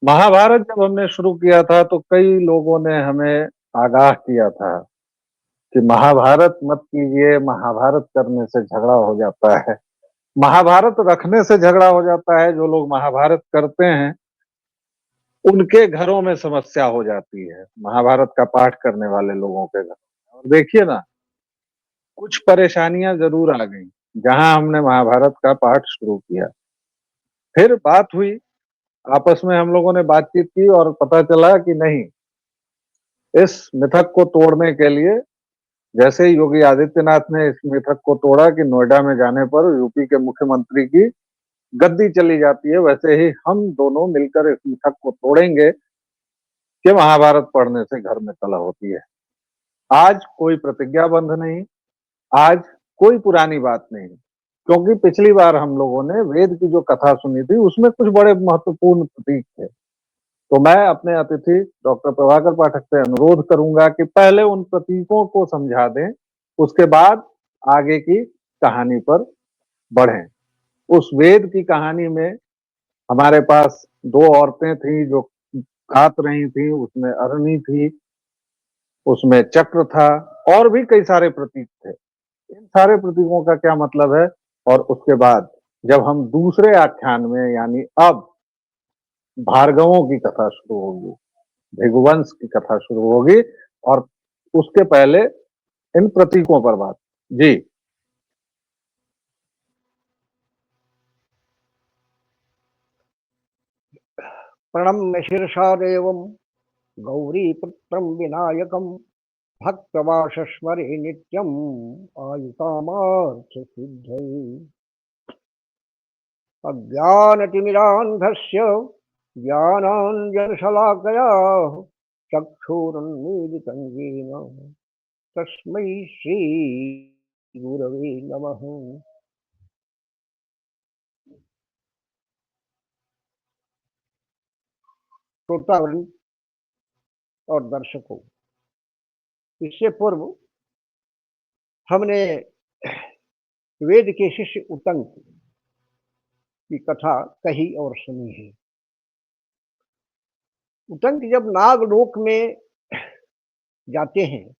महाभारत जब हमने शुरू किया था तो कई लोगों ने हमें आगाह किया था कि महाभारत मत कीजिए, महाभारत करने से झगड़ा हो जाता है। महाभारत रखने से झगड़ा हो जाता है, जो लोग महाभारत करते हैं, उनके घरों में समस्या हो जाती है, महाभारत का पाठ करने वाले लोगों के घर में। और देखिए ना, कुछ परेशानियाँ ज़रूर आ गईं, जहाँ हमने महाभारत का पाठ शुरू किया। फिर बात हुई, आपस में हम लोगों ने बातचीत की और पता चला कि नहीं, इस मिथक को तोड़ने के लिए जैसे ही योगी आदित्यनाथ ने इस मिथक को तोड़ा कि नोएडा में जाने पर यूपी के मुख्यमंत्री की गद्दी चली जाती है, वैसे ही हम दोनों मिलकर इस मिथक को तोड़ेंगे कि महाभारत पढ़ने से घर में कलह होती है। आज कोई प्रतिज्ञाबंध नहीं, आज कोई पुरानी बात नहीं, क्योंकि पिछली बार हम लोगों ने वेद की जो कथा सुनी थी, उसमें कुछ बड़े महत्वपूर्ण प्रतीक थे। तो मैं अपने अतिथि डॉक्टर प्रभाकर पाठक से अनुरोध करूंगा कि पहले उन प्रतीकों को समझा दें, उसके बाद आगे की कहानी पर बढ़ें। उस वेद की कहानी में हमारे पास दो औरतें थीं जो कात रही थीं, उसमें अरणी थी, उसमें चक्र था और भी कई सारे प्रतीक थे। इन सारे प्रतीकों का क्या मतलब है, और उसके बाद जब हम दूसरे आख्यान में यानी अब भार्गवों की कथा शुरू होगी, भृगुवंश की कथा शुरू होगी, और उसके पहले इन प्रतीकों पर बात। जी। प्रणम्य शीर्षा देवं गौरीपुत्रं विनायकं भक्तवासस्मरे नित्यम् आयुकामार्थसिद्धये। अज्ञानतिमिरान्धस्य ज्ञानाञ्जनशलाकया चक्षुरुन्मीलितं येन तस्मै श्रीगुरवे नमः। श्रोतावृंद और दर्शकों, इससे पूर्व हमने वेद के शिष्य उतंक की कथा कही और सुनी है। उतंक जब नागलोक में जाते हैं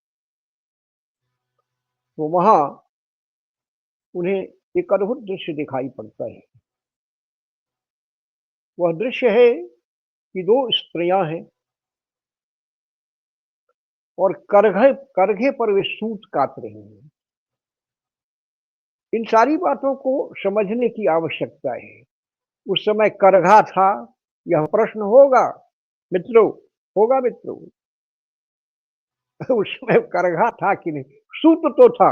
तो वहां उन्हें एक अद्भुत दृश्य दिखाई पड़ता है। वह दृश्य है कि दो स्त्रियां हैं और करघे करघे पर वे सूत काट रही हैं। इन सारी बातों को समझने की आवश्यकता है। उस समय करघा था, यह प्रश्न होगा मित्रों, होगा मित्रों। उस समय करघा था कि नहीं, सूत तो था।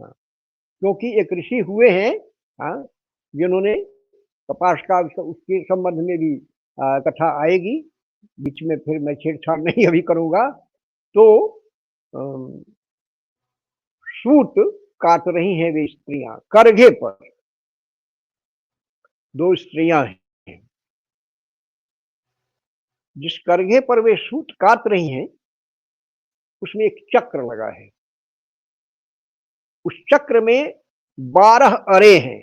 हाँ, क्योंकि एक ऋषि हुए हैं, हाँ, जिन्होंने कपास का उसके संबंध में भी कथा आएगी बीच में, फिर मैं छेड़छाड़ नहीं अभी करूंगा। तो सूत काट रही हैं वे स्त्रियां करघे पर। दो स्त्रियां हैं, जिस करघे पर वे सूत काट रही हैं उसमें एक चक्र लगा है। उस चक्र में 12 अरे हैं।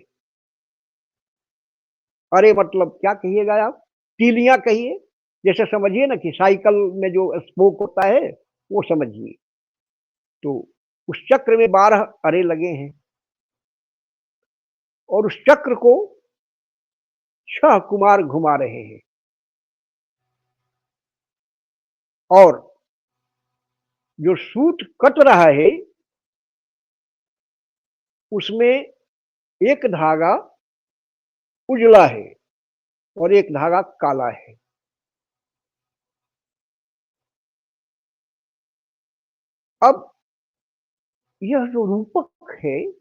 अरे मतलब क्या कहिएगा आप, तीलियां कहिए, जैसे समझिए ना कि साइकिल में जो स्पोक होता है वो समझिए। तो उस चक्र में 12 अरे लगे हैं और उस चक्र को 6 कुमार घुमा रहे हैं। और जो सूत कट रहा है उसमें एक धागा उजला है और एक धागा काला है। अब यह जो रूपक है,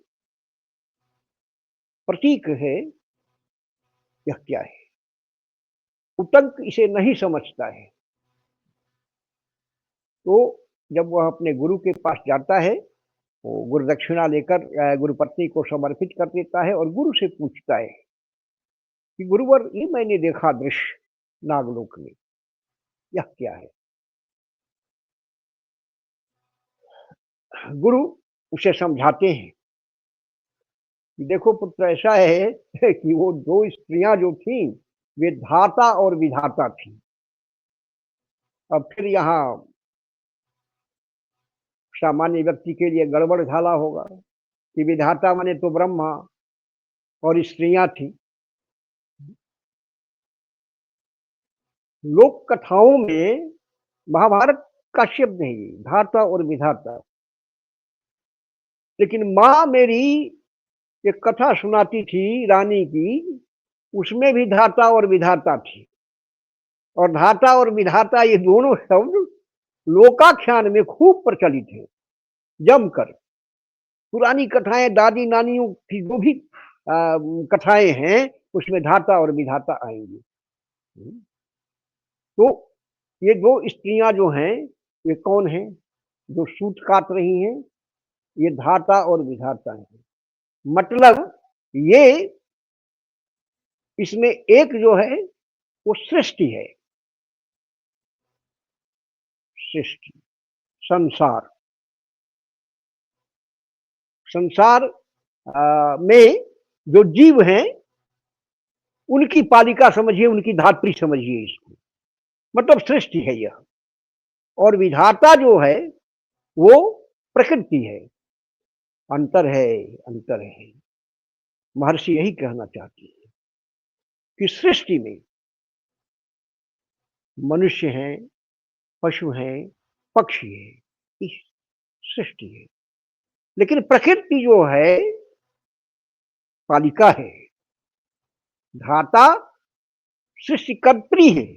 प्रतीक है, यह क्या है? उतंक इसे नहीं समझता है। तो जब वह अपने गुरु के पास जाता है, वो गुरु दक्षिणा लेकर गुरु पत्नी को समर्पित कर देता है और गुरु से पूछता है कि गुरुवर, ये मैंने देखा दृश्य नागलोक में, यह क्या है? गुरु उसे समझाते हैं कि देखो पुत्र, ऐसा है कि वो दो स्त्रियां जो थीं वे धाता और विधाता थी। अब फिर यहाँ सामान्य व्यक्ति के लिए गड़बड़ झाला होगा कि विधाता माने तो ब्रह्मा और स्त्रियां थी। लोक कथाओं में महाभारत का शब्द है ये, धाता और विधाता। लेकिन माँ मेरी एक कथा सुनाती थी रानी की, उसमें भी धाता और विधाता थी। और धाता और विधाता ये दोनों शब्द लोकाख्यान में खूब प्रचलित है, जमकर। पुरानी कथाएं, दादी नानियों की जो भी कथाएं हैं, उसमें धाता और विधाता आएंगी। तो ये दो स्त्रियां जो हैं, ये कौन हैं? जो सूत काट रही हैं, ये धाता और विधाता हैं। मतलब ये इसमें एक जो है वो सृष्टि है, सृष्टि, संसार। संसार में जो जीव हैं, उनकी पालिका समझिए, उनकी धात्री समझिए इसको, मतलब सृष्टि है यह। और विधाता जो है वो प्रकृति है, अंतर है, अंतर है। महर्षि यही कहना चाहती है कि सृष्टि में मनुष्य हैं, पशु हैं, पक्षी है, इस सृष्टि है। लेकिन प्रकृति जो है पालिका है, धाता सृष्टिकर्त्री है,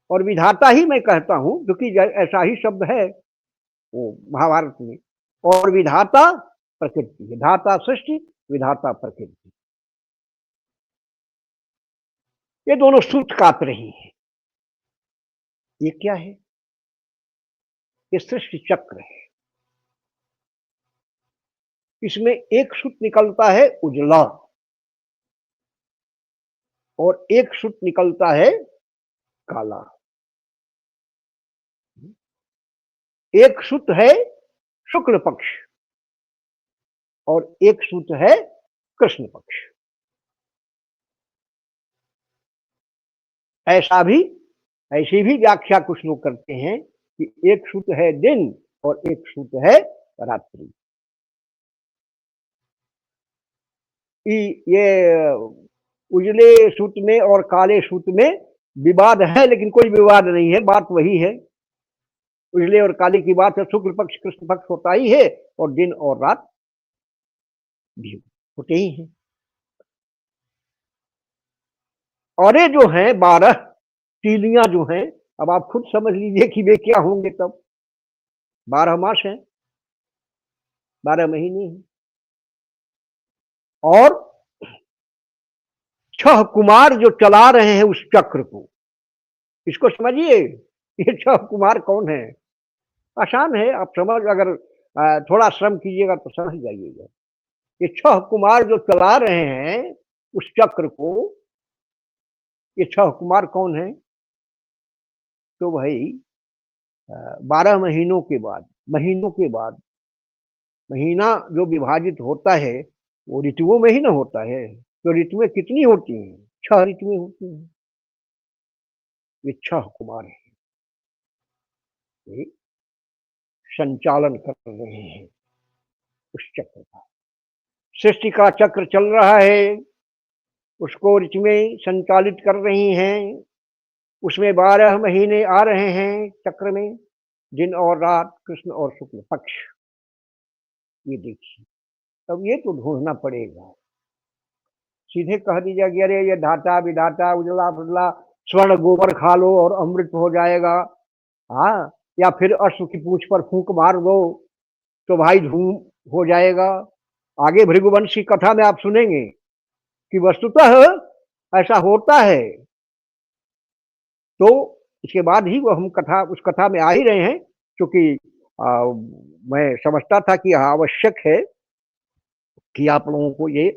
और विधाता ही मैं कहता हूं, क्योंकि ऐसा ही शब्द है वो महाभारत में। और विधाता प्रकृति है, धाता सृष्टि, विधाता प्रकृति। ये दोनों सूत काट रही हैं। ये क्या है? ये सृष्टि चक्र है। इसमें एक सूत निकलता है उजला और एक सूत निकलता है काला। एक सूत है शुक्ल पक्ष और एक सूत है कृष्ण पक्ष। ऐसी भी व्याख्या कुछ लोग करते हैं कि एक सूत है दिन और एक सूत है रात्रि। ये उजले सूत में और काले सूत में विवाद है, लेकिन कोई विवाद नहीं है, बात वही है। उजले और काले की बात है, शुक्ल पक्ष कृष्ण पक्ष होता ही है, और दिन और रात भी होते ही हैं। और ये जो है 12 तीलियां जो हैं, अब आप खुद समझ लीजिए कि वे क्या होंगे। तब 12 मास हैं, 12 महीने हैं, और 6 कुमार जो चला रहे हैं उस चक्र को, इसको समझिए। ये 6 कुमार कौन है? आसान है, आप समझ, अगर थोड़ा श्रम कीजिएगा तो समझ जाइएगा। ये 6 कुमार जो चला रहे हैं उस चक्र को, ये 6 कुमार कौन है? तो भाई 12 महीनों के बाद, महीना जो विभाजित होता है वो ऋतुओं में ही ना होता है। तो ऋतुएं कितनी होती हैं? 6 ऋतुएं होती हैं। ये 6 कुमार हैं, ये संचालन कर रहे हैं उस चक्र का। सृष्टि का चक्र चल रहा है, उसको ऋतुएं संचालित कर रही हैं। उसमें 12 महीने आ रहे हैं चक्र में, दिन और रात, कृष्ण और शुक्ल पक्ष। ये देखिए, अब ये तो ढूंढना पड़ेगा। सीधे कह दीजिए कि अरे ये धाता विधाता, उजला फुजला, स्वर्ण गोबर खा लो और अमृत हो जाएगा। हाँ, या फिर अश्व की पूंछ पर फूंक मार दो तो भाई धूम हो जाएगा। आगे भृगुवंश की कथा में आप सुनेंगे कि वस्तुतः ऐसा होता है। तो इसके बाद ही वो हम उस कथा में आ ही रहे हैं, क्योंकि मैं समझता था कि आवश्यक है कि आप लोगों को ये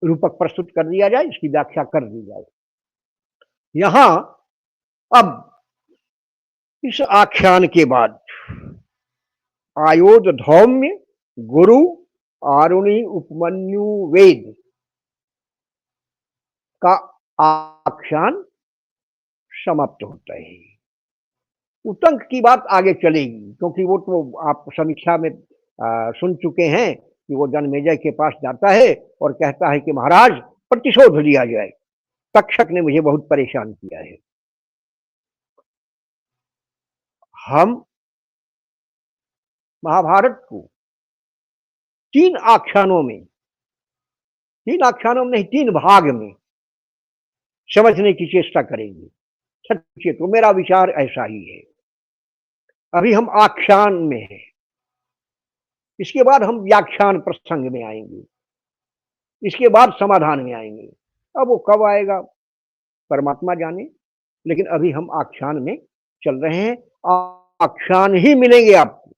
रूपक प्रस्तुत कर दिया जाए, इसकी व्याख्या कर दी जाए। यहां अब इस आख्यान के बाद आयोध धौम्य गुरु आरुणि उपमन्यु वेद का आख्यान समाप्त होता है। उतंक की बात आगे चलेगी क्योंकि वो तो आप समीक्षा में सुन चुके हैं कि वो जन्मेजय के पास जाता है और कहता है कि महाराज प्रतिशोध लिया जाए, तक्षक ने मुझे बहुत परेशान किया है। हम महाभारत को तीन आख्यानों में नहीं, तीन भाग में समझने की चेष्टा करेंगे। सच्चे तो मेरा विचार ऐसा ही है। अभी हम आख्यान में हैं, इसके बाद हम व्याख्यान प्रसंग में आएंगे, इसके बाद समाधान में आएंगे। अब वो कब आएगा परमात्मा जाने, लेकिन अभी हम आख्यान में चल रहे हैं। आख्यान ही मिलेंगे आपको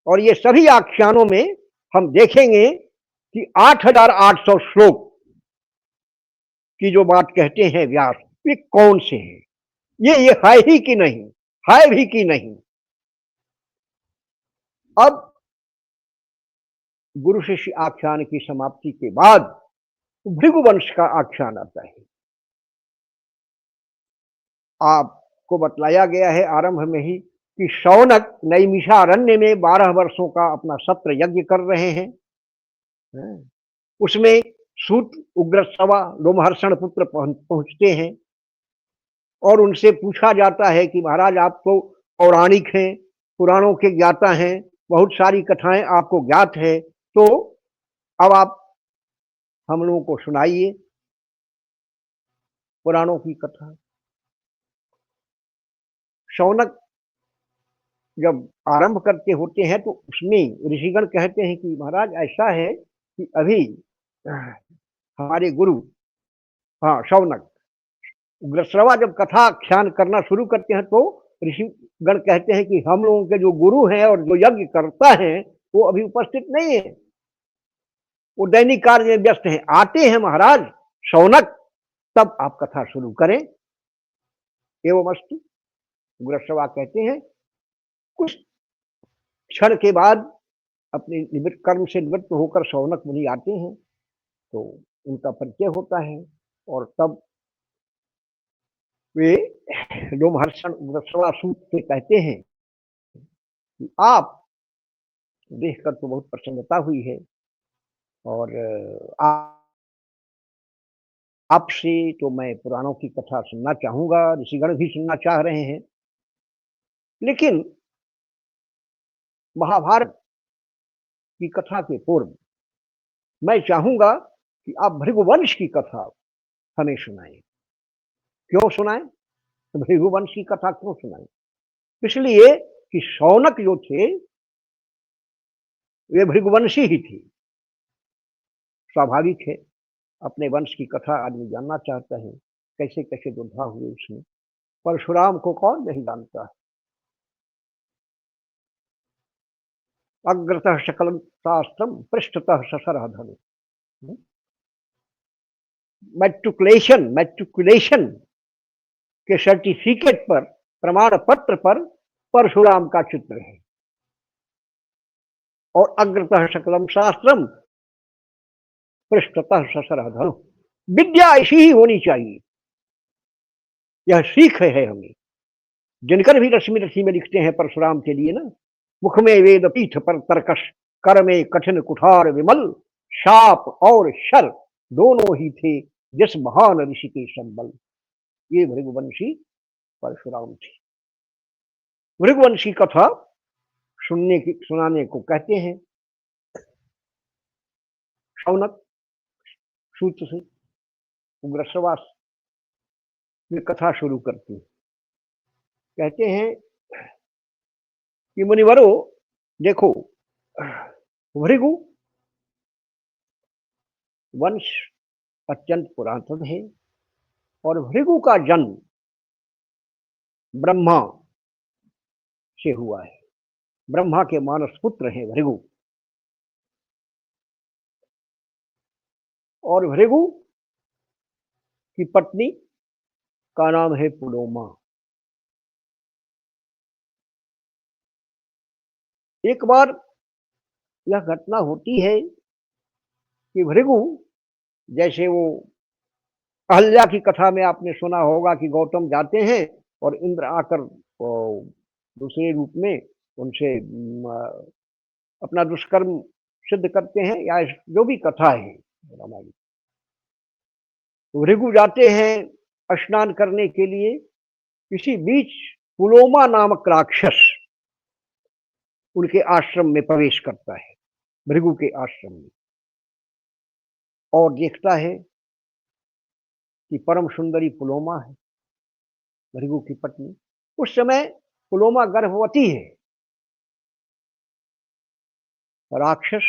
और ये सभी आख्यानों में हम देखेंगे कि 8,800 श्लोक की जो बात कहते हैं व्यास, ये कौन से हैं, ये है ही कि नहीं, है भी कि नहीं। अब गुरु शिष्य आख्यान की समाप्ति के बाद भृगुवंश का आख्यान आता है। आपको बतलाया गया है आरंभ में ही कि शौनक नैमिषारण्य में 12 वर्षों का अपना सत्र यज्ञ कर रहे हैं। उसमें सूत उग्रश्रवा लोमहर्षण पुत्र पहुंचते हैं और उनसे पूछा जाता है कि महाराज आप तो पौराणिक हैं, पुराणों के ज्ञाता हैं, बहुत सारी कथाएं आपको ज्ञात है, तो अब आप हम लोगों को सुनाइए पुराणों की कथा। शौनक जब आरंभ करते होते हैं तो उसमें ऋषिगण कहते हैं कि महाराज ऐसा है कि अभी हमारे गुरु, हाँ शौनक, उग्रश्रवा जब कथा आख्यान करना शुरू करते हैं तो ऋषिगण कहते हैं कि हम लोगों के जो गुरु हैं और जो यज्ञ करता है वो अभी उपस्थित नहीं है, वो दैनिक कार्य में व्यस्त हैं। आते हैं महाराज शौनक, तब आप कथा शुरू करें। एवं अस्तु, उग्रश्रवा कहते हैं। कुछ क्षण के बाद अपने निवृत्त कर्म से निवृत्त होकर शौनक मुनि आते हैं तो उनका परिचय होता है और तब वे लोमहर्षण उग्रश्रवा सूत से कहते हैं कि आप देखकर तो बहुत प्रसन्नता हुई है और आपसे तो मैं पुराणों की कथा सुनना चाहूंगा, ऋषिगण भी सुनना चाह रहे हैं, लेकिन महाभारत की कथा के पूर्व मैं चाहूंगा कि आप भृगुवंश की कथा हमें सुनाएं। क्यों सुनाएं? भृगुवंश की कथा क्यों सुनाएं? इसलिए कि शौनक जो थे वे भृगुवंशी ही थे। स्वाभाविक है, अपने वंश की कथा आदमी जानना चाहता है, कैसे कैसे योद्धा हुए उसमें। परशुराम को कौन नहीं जानता है। अग्रतः सकलम शास्त्रम पृष्ठतः ससरह धनु। मैट्रिकुलेशन के सर्टिफिकेट पर, प्रमाण पत्र पर परशुराम का चित्र है और अग्रतः सकलम शास्त्रम पृष्ठतः ससरह धनु। विद्या ऐसी ही होनी चाहिए, यह सीख है हमें। दिनकर भी रश्मि रश्मि में लिखते हैं परशुराम के लिए ना, मुख में वेद पीठ पर तर्कश, कर में कठिन कुठार विमल, शाप और शर दोनों ही थे जिस महान ऋषि के संबल। ये भृगुवंशी परशुराम थे। भृगुवंशी कथा सुनाने को कहते हैं शौनक सूत से उग्रश्रवा में कथा शुरू करते हैं। कहते हैं कि मुनिवरों देखो, भृगु वंश अत्यंत पुरातन है और भृगु का जन्म ब्रह्मा से हुआ है। ब्रह्मा के मानस पुत्र हैं भृगु, और भृगु की पत्नी का नाम है पुलोमा। एक बार यह घटना होती है कि भृगु जैसे वो अहल्या की कथा में आपने सुना होगा कि गौतम जाते हैं और इंद्र आकर दूसरे रूप में उनसे अपना दुष्कर्म सिद्ध करते हैं, या जो भी कथा है रामायण। भृगु जाते हैं स्नान करने के लिए, इसी बीच पुलोमा नामक राक्षस उनके आश्रम में प्रवेश करता है, भृगु के आश्रम में, और देखता है कि परम सुंदरी पुलोमा है, भृगु की पत्नी। उस समय पुलोमा गर्भवती है। राक्षस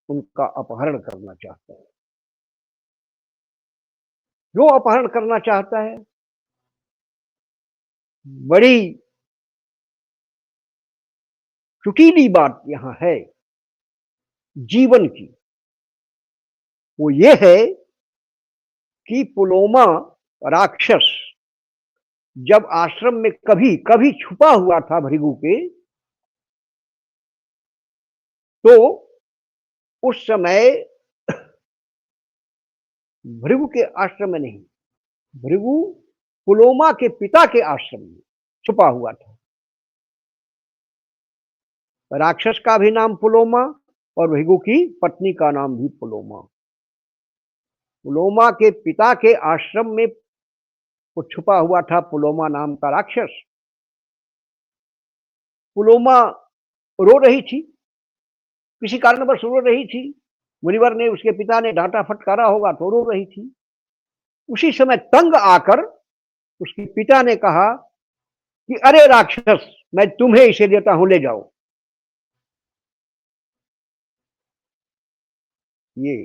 उनका अपहरण करना चाहता है। जो अपहरण करना चाहता है, बड़ी चुटीली बात यहां है जीवन की, वो ये है कि पुलोमा राक्षस जब आश्रम में कभी कभी छुपा हुआ था भृगु के, तो उस समय भृगु के आश्रम में नहीं, भृगु पुलोमा के पिता के आश्रम में छुपा हुआ था। राक्षस का भी नाम पुलोमा और भृगु की पत्नी का नाम भी पुलोमा। पुलोमा के पिता के आश्रम में वो छुपा हुआ था पुलोमा नाम का राक्षस। पुलोमा रो रही थी, किसी कारणवश रो रही थी। मुनिवर ने, उसके पिता ने डांटा फटकारा होगा तो रो रही थी। उसी समय तंग आकर उसके पिता ने कहा कि अरे राक्षस, मैं तुम्हें इसे देता हूं, ले जाओ। ये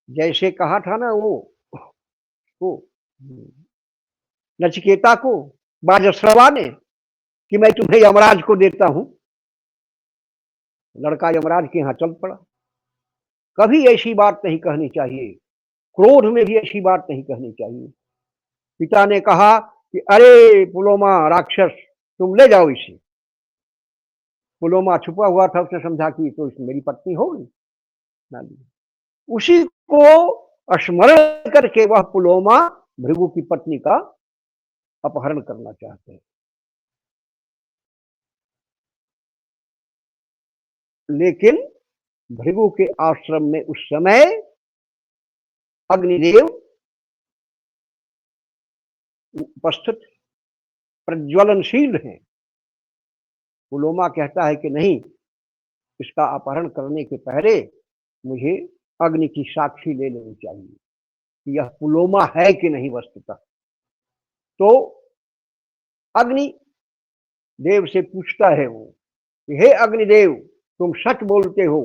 जैसे कहा था ना वो नचिकेता को बाजस्रवा ने कि मैं तुम्हें यमराज को देता हूं, लड़का यमराज के यहां चल पड़ा। कभी ऐसी बात नहीं कहनी चाहिए, क्रोध में भी ऐसी बात नहीं कहनी चाहिए। पिता ने कहा कि अरे पुलोमा राक्षस, तुम ले जाओ इसे। पुलोमा छुपा हुआ था, उसने समझा कि तो मेरी पत्नी होगी, ना ली। उसी को स्मरण करके वह पुलोमा भृगु की पत्नी का अपहरण करना चाहते हैं। लेकिन भृगु के आश्रम में उस समय अग्निदेव उपस्थित प्रज्वलनशील हैं। पुलोमा कहता है कि नहीं, इसका अपहरण करने के पहले मुझे अग्नि की साक्षी ले लेनी चाहिए कि यह पुलोमा है कि नहीं वस्तुतः। तो अग्नि देव से पूछता है वो कि हे अग्निदेव, तुम सच बोलते हो,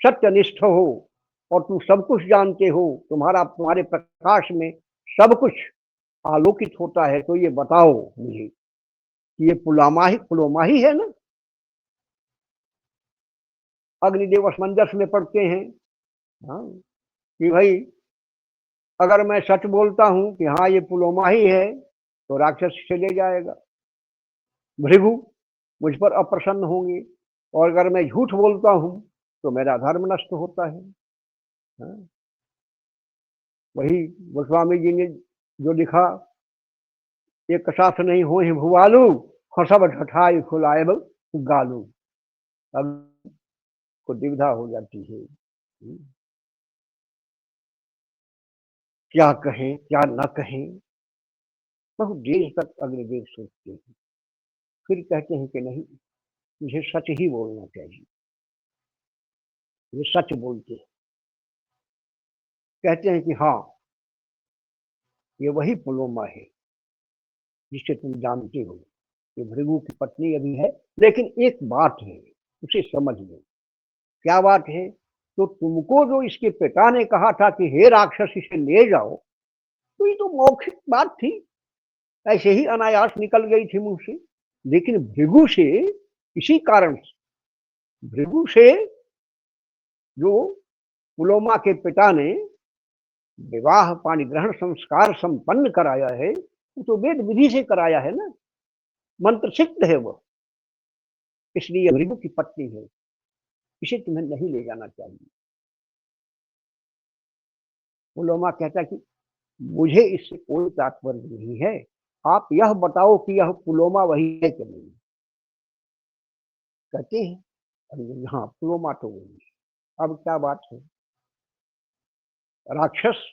सत्यनिष्ठ हो, और तुम सब कुछ जानते हो, तुम्हारे प्रकाश में सब कुछ आलोकित होता है, तो ये बताओ मुझे कि ये पुलोमा ही है ना। अग्निदेव असमंजस में पड़ते हैं, हाँ, कि भाई अगर मैं सच बोलता हूं कि हाँ ये पुलोमा ही है, तो राक्षस से ले जाएगा, भृगु मुझ पर अप्रसन्न होंगे, और अगर मैं झूठ बोलता हूं तो मेरा धर्म नष्ट होता है। हाँ? वही गोस्वामी जी ने जो लिखा, एक साथ नहीं हो भुआलू, सब ठठाई फुलाएब गालू। अब को दुविधा हो जाती है, क्या कहें क्या न कहें। बहुत देर तक अग्निदेव सोचते हैं, फिर कहते हैं कि नहीं, मुझे सच ही बोलना चाहिए। ये सच बोलते हैं, कहते हैं कि हाँ ये वही पुलोमा है जिसे तुम जानते हो, ये भृगु की पत्नी अभी है। लेकिन एक बात है, उसे समझ लो। क्या बात है? तो तुमको जो इसके पिता ने कहा था कि हे राक्षस इसे ले जाओ, तो ये तो मौखिक बात थी, ऐसे ही अनायास निकल गई थी मुंह से। लेकिन भृगु से, इसी कारण से भृगु से जो पुलोमा के पिता ने विवाह पाणी ग्रहण संस्कार संपन्न कराया है, वो तो वेद विधि से कराया है ना, मंत्र सिद्ध है वो, इसलिए भृगु की पत्नी है, इसे तुम्हें नहीं ले जाना चाहिए। पुलोमा कहता कि मुझे इससे कोई तात्पर्य नहीं है, आप यह बताओ कि यह पुलोमा वही है कि नहीं। कहते हैं अर्जुन, हाँ पुलोमा तो वही है। अब क्या बात है, राक्षस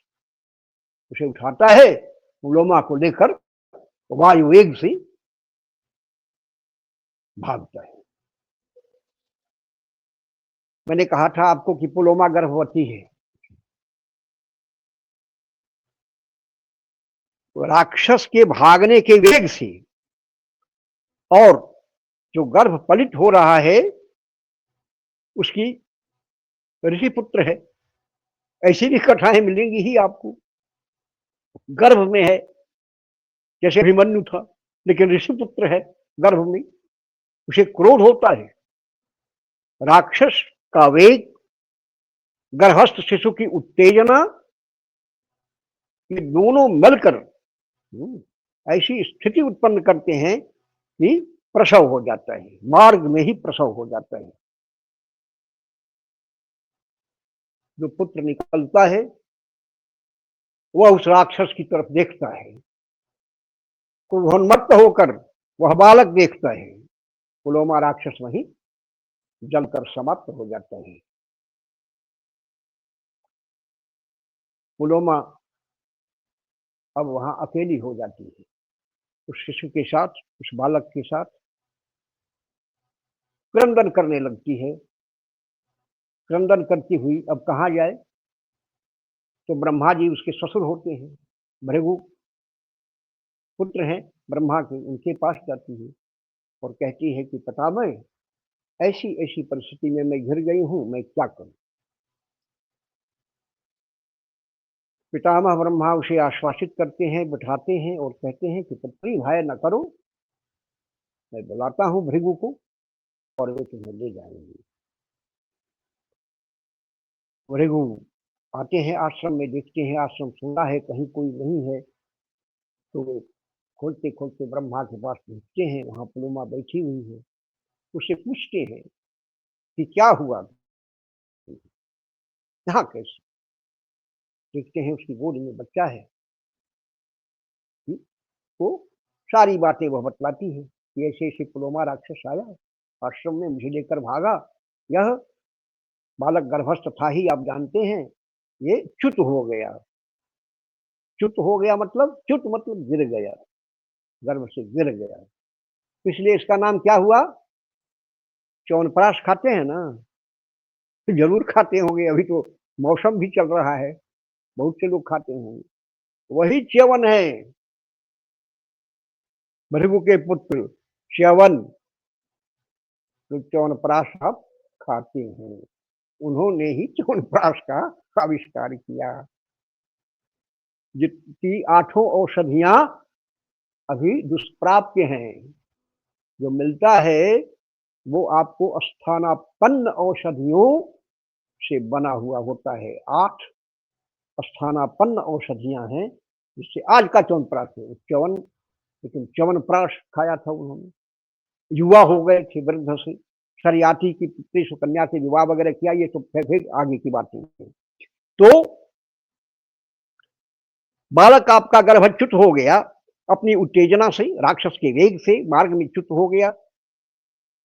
उसे उठाता है, पुलोमा को लेकर वायु वेग से भागता है। मैंने कहा था आपको कि पुलोमा गर्भवती है। तो राक्षस के भागने के वेग से और जो गर्भ पलित हो रहा है उसकी ऋषि पुत्र है। ऐसी भी कथाएं मिलेंगी ही आपको। गर्भ में है, जैसे अभिमन्यु था, लेकिन ऋषि पुत्र है गर्भ में, उसे क्रोध होता है। राक्षस का वेग, गर्भस्थ शिशु की उत्तेजना, ये दोनों मिलकर ऐसी स्थिति उत्पन्न करते हैं कि प्रसव हो जाता है, मार्ग में ही प्रसव हो जाता है। जो पुत्र निकलता है वह उस राक्षस की तरफ देखता है, क्रोधोन्मत्त होकर वह बालक देखता है। पुलोमा राक्षस वहीं जलकर समाप्त हो जाता है। पुलोमा अब वहां अकेली हो जाती है, उस शिशु के साथ, उस बालक के साथ क्रंदन करने लगती है। क्रंदन करती हुई अब कहाँ जाए, तो ब्रह्मा जी उसके ससुर होते हैं, भृगु पुत्र हैं ब्रह्मा के, उनके पास जाती है और कहती है कि पितामह, ऐसी ऐसी परिस्थिति में मैं घिर गई हूं, मैं क्या करूं। पितामह ब्रह्मा उसे आश्वासित करते हैं, बिठाते हैं और कहते हैं कि पुत्री भय न करो, मैं बुलाता हूं भृगु को और वे तुम्हें ले जाएंगे। भृगु आते हैं आश्रम में, देखते हैं आश्रम सुना है, कहीं कोई नहीं है। तो वे खोलते खोलते ब्रह्मा के पास पहुंचते हैं, वहां पुलोमा बैठी हुई है। उससे पूछते हैं कि क्या हुआ, यहाँ कैसे। देखते हैं उसकी गोद में बच्चा है। तो सारी बातें वह बतलाती है कि ऐसे ऐसे पुलोमा राक्षस आया आश्रम में, मुझे लेकर भागा। यह बालक गर्भस्थ था ही, आप जानते हैं, ये च्युत हो गया। च्युत हो गया मतलब, च्युत मतलब गिर गया, गर्भ से गिर गया, इसलिए इसका नाम क्या हुआ। च्यवनप्राश खाते हैं ना, जरूर खाते होंगे, अभी तो मौसम भी चल रहा है, बहुत से लोग खाते होंगे। वही च्यवन है, भृगु के पुत्र च्यवन, जो च्यवनप्राश आप खाते हैं, उन्होंने ही च्यवनप्राश का आविष्कार किया। जितनी 8 औषधियां अभी दुष्प्राप्य हैं, जो मिलता है वो आपको स्थानापन्न औषधियों से बना हुआ होता है। 8 स्थानापन्न औषधियां हैं, जिससे आज का च्यवनप्राश है च्यवन, लेकिन च्यवनप्राश खाया था उन्होंने। युवा हो गए थे वृद्ध से, शरियाती की पुत्री सुकन्या से विवाह वगैरह किया, ये तो फिर आगे की बातें हैं। तो बालक आपका गर्भच्युत हो गया, अपनी उत्तेजना से, राक्षस के वेग से मार्ग में च्युत हो गया।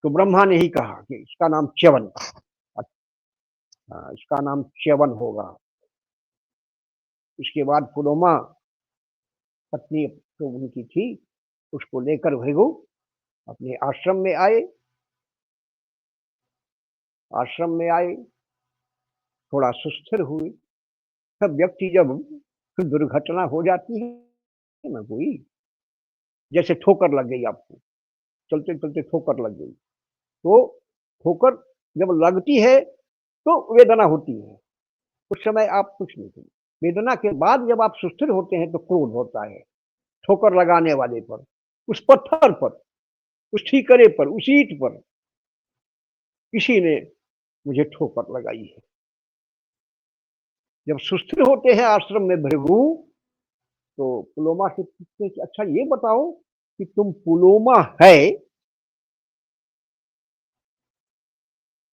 तो ब्रह्मा ने ही कहा कि इसका नाम च्यवन, इसका नाम च्यवन होगा। इसके बाद पुलोमा पत्नी तो उनकी थी, उसको लेकर भृगु अपने आश्रम में आए। आश्रम में आए, थोड़ा सुस्थिर हुए। सब व्यक्ति जब दुर्घटना हो जाती है ना कोई, जैसे ठोकर लग गई आपको, चलते चलते ठोकर लग गई, तो ठोकर जब लगती है तो वेदना होती है, उस समय आप कुछ नहीं करें। वेदना के बाद जब आप सुस्थिर होते हैं तो क्रोध होता है ठोकर लगाने वाले पर, उस पत्थर पर, उस ठीकरे पर, उस ईंट पर, किसी ने मुझे ठोकर लगाई है। जब सुस्थिर होते हैं आश्रम में भृगु, तो पुलोमा से पूछते हैं कि अच्छा ये बताओ कि तुम पुलोमा है,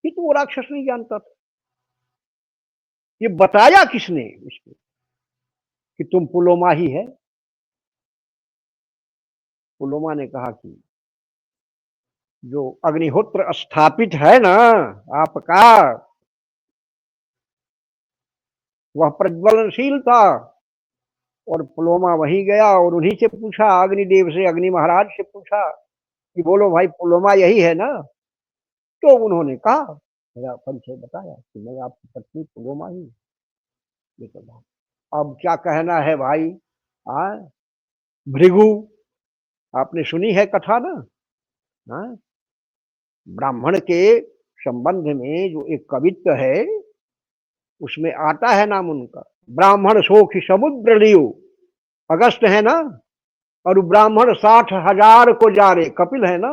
कि तो वो राक्षस नहीं जानता था, ये बताया किसने इसको। कि तुम पुलोमा ही है। पुलोमा ने कहा कि जो अग्निहोत्र स्थापित है ना आपका, वह प्रज्वलनशील था। और पुलोमा वहीं गया और उन्हीं से पूछा, अग्निदेव से, अग्नि महाराज से पूछा कि बोलो भाई पुलोमा यही है ना। तो उन्होंने कहा, मेरा परिचय बताया कि मैं आपकी पत्नी पुलोमा ही। ये तो बात, अब क्या कहना है भाई। आ भृगु, आपने सुनी है कथा ना। हाँ, ब्राह्मण के संबंध में जो एक कवित्व है उसमें आता है नाम उनका, ब्राह्मण सोखी समुद्र लियो, अगस्त है ना। और ब्राह्मण 60,000 को जारे, कपिल है ना।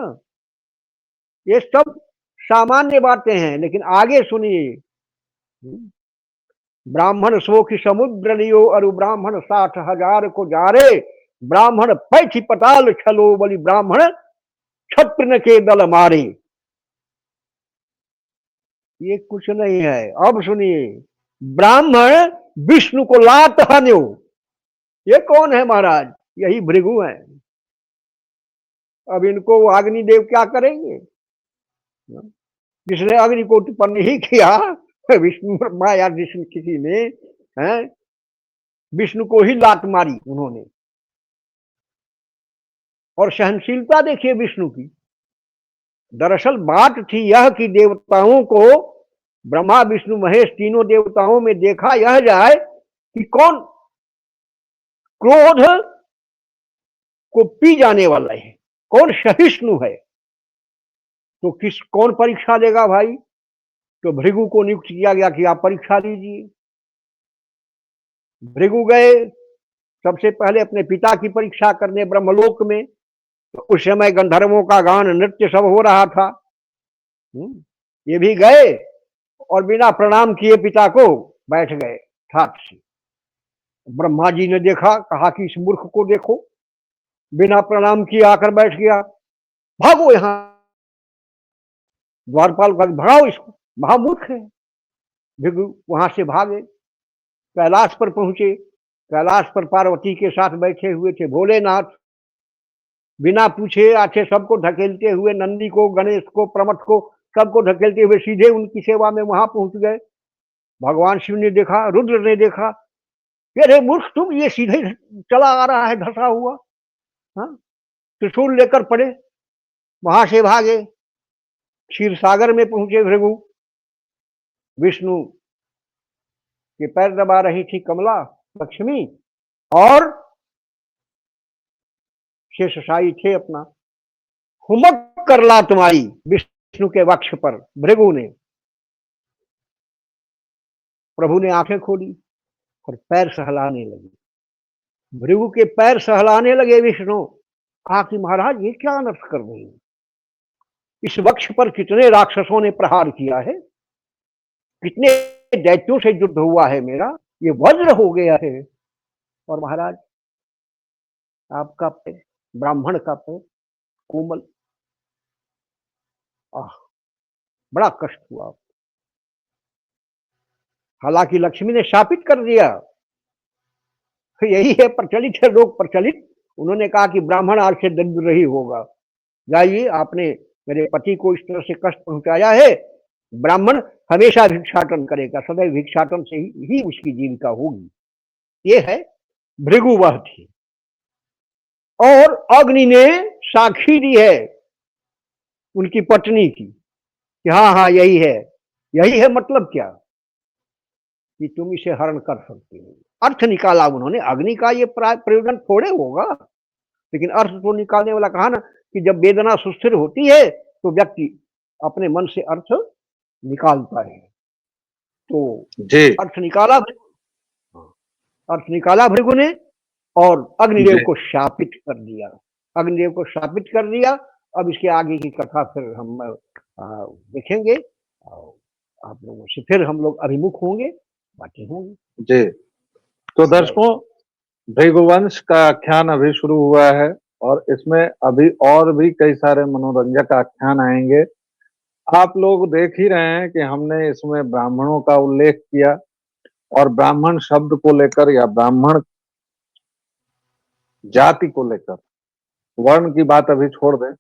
ये सब सामान्य बातें हैं, लेकिन आगे सुनिए। ब्राह्मण सोखी समुद्र लियो और ब्राह्मण 60,000 को जारे, ब्राह्मण पैठी पताल छलो बलि ब्राह्मण छत्र के दल मारे। ये कुछ नहीं है। अब सुनिए, ब्राह्मण विष्णु को लात हन्यो। ये कौन है महाराज? यही भृगु है। अब इनको अग्निदेव क्या करेंगे? जिसने अग्नि को उत्पन्न ही किया, विष्णु ब्रह्मा या जिसने किसी ने है विष्णु को ही लात मारी उन्होंने। और सहनशीलता देखिए विष्णु की। दरअसल बात थी यह कि देवताओं को, ब्रह्मा विष्णु महेश तीनों देवताओं में देखा यह जाए कि कौन क्रोध को पी जाने वाला है, कौन सहिष्णु है। तो कौन परीक्षा लेगा भाई? तो भृगु को नियुक्त किया गया कि आप परीक्षा लीजिए। भृगु गए सबसे पहले अपने पिता की परीक्षा करने ब्रह्मलोक में। तो उस समय गंधर्वों का गान नृत्य सब हो रहा था। ये भी गए और बिना प्रणाम किए पिता को बैठ गए ठाट से। ब्रह्मा जी ने देखा, कहा कि इस मूर्ख को देखो, बिना प्रणाम किए आकर बैठ गया, भागो यहां। द्वारपाल का भगाओ इसको, महामूर्ख है। भृगु वहां से भागे, कैलाश पर पहुंचे। कैलाश पर पार्वती के साथ बैठे हुए थे भोलेनाथ। बिना पूछे आछे सबको ढकेलते हुए, नंदी को, गणेश को, प्रमथ को, सबको ढकेलते हुए सीधे उनकी सेवा में वहां पहुंच गए। भगवान शिव ने देखा, रुद्र ने देखा, अरे मूर्ख तुम, ये सीधे चला आ रहा है धसा हुआ। हाँ, त्रिशूल लेकर पड़े, वहां से भागे। क्षीर सागर में पहुंचे भृगु। विष्णु के पैर दबा रही थी कमला लक्ष्मी, और शेषशायी थे अपना। हुमक कर ला तुम्हारी विष्णु के वक्ष पर भृगु ने। प्रभु ने आंखें खोली और पैर सहलाने लगे। भृगु के पैर सहलाने लगे विष्णु। कहा कि महाराज ये क्या अनर्थ कर रहे हैं? इस वक्ष पर कितने राक्षसों ने प्रहार किया है, कितने दैत्यों से युद्ध हुआ है मेरा, ये वज्र हो गया है। और महाराज आपका पैर, ब्राह्मण का पैर कोमल, बड़ा कष्ट हुआ। हालांकि लक्ष्मी ने शापित कर दिया, यही है प्रचलित है, लोग प्रचलित। उन्होंने कहा कि ब्राह्मण आज से दरिद्र ही होगा। जाइए, आपने मेरे पति को इस तरह से कष्ट पहुंचाया है, ब्राह्मण हमेशा भिक्षाटन करेगा, सदैव भिक्षाटन से ही उसकी जीविका होगी। ये है भृगु वह थी। और अग्नि ने साक्षी दी है उनकी पत्नी की कि हाँ हाँ यही है। यही है मतलब क्या कि तुम इसे हरण कर सकते हो। अर्थ निकाला उन्होंने। अग्नि का ये प्रयोजन थोड़े होगा, लेकिन अर्थ तो निकालने वाला कहा ना कि जब वेदना सुस्थिर होती है तो व्यक्ति अपने मन से अर्थ निकालता है। तो जी अर्थ निकाला, अर्थ निकाला भृगु ने और अग्निदेव को शापित कर दिया। अग्निदेव को शापित कर दिया। अब इसके आगे की कथा फिर हम देखेंगे, आप लोगों से फिर हम लोग अभिमुख होंगे, बातें होंगी। जी। तो दर्शकों, भृगुवंश का आख्यान अभी शुरू हुआ है और इसमें अभी और भी कई सारे मनोरंजक आख्यान आएंगे। आप लोग देख ही रहे हैं कि हमने इसमें ब्राह्मणों का उल्लेख किया और ब्राह्मण शब्द को लेकर या ब्राह्मण जाति को लेकर। वर्ण की बात अभी छोड़ दें,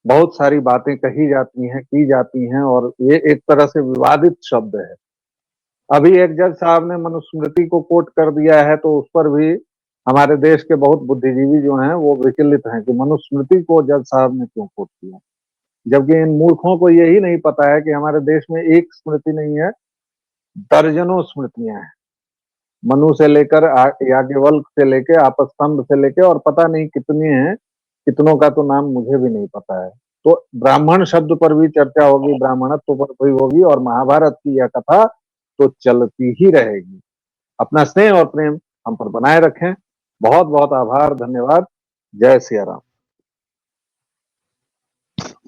बहुत सारी बातें कही जाती हैं, की जाती हैं और ये एक तरह से विवादित शब्द है। अभी एक जज साहब ने मनुस्मृति को कोट कर दिया है, तो उस पर भी हमारे देश के बहुत बुद्धिजीवी जो हैं वो विचलित हैं कि मनुस्मृति को जज साहब ने क्यों कोट किया, जबकि इन मूर्खों को यही नहीं पता है कि हमारे देश में एक स्मृति नहीं है, दर्जनों स्मृतियां हैं। मनु से लेकर याज्ञवल्क्य से लेकर आपस्तंभ से लेकर और पता नहीं कितनी हैं, कितनों का तो नाम मुझे भी नहीं पता है। तो ब्राह्मण शब्द पर भी चर्चा होगी, ब्राह्मणत्व पर भी होगी और महाभारत की यह कथा तो चलती ही रहेगी। अपना स्नेह और प्रेम हम पर बनाए रखें। बहुत बहुत आभार, धन्यवाद। जय सिया राम।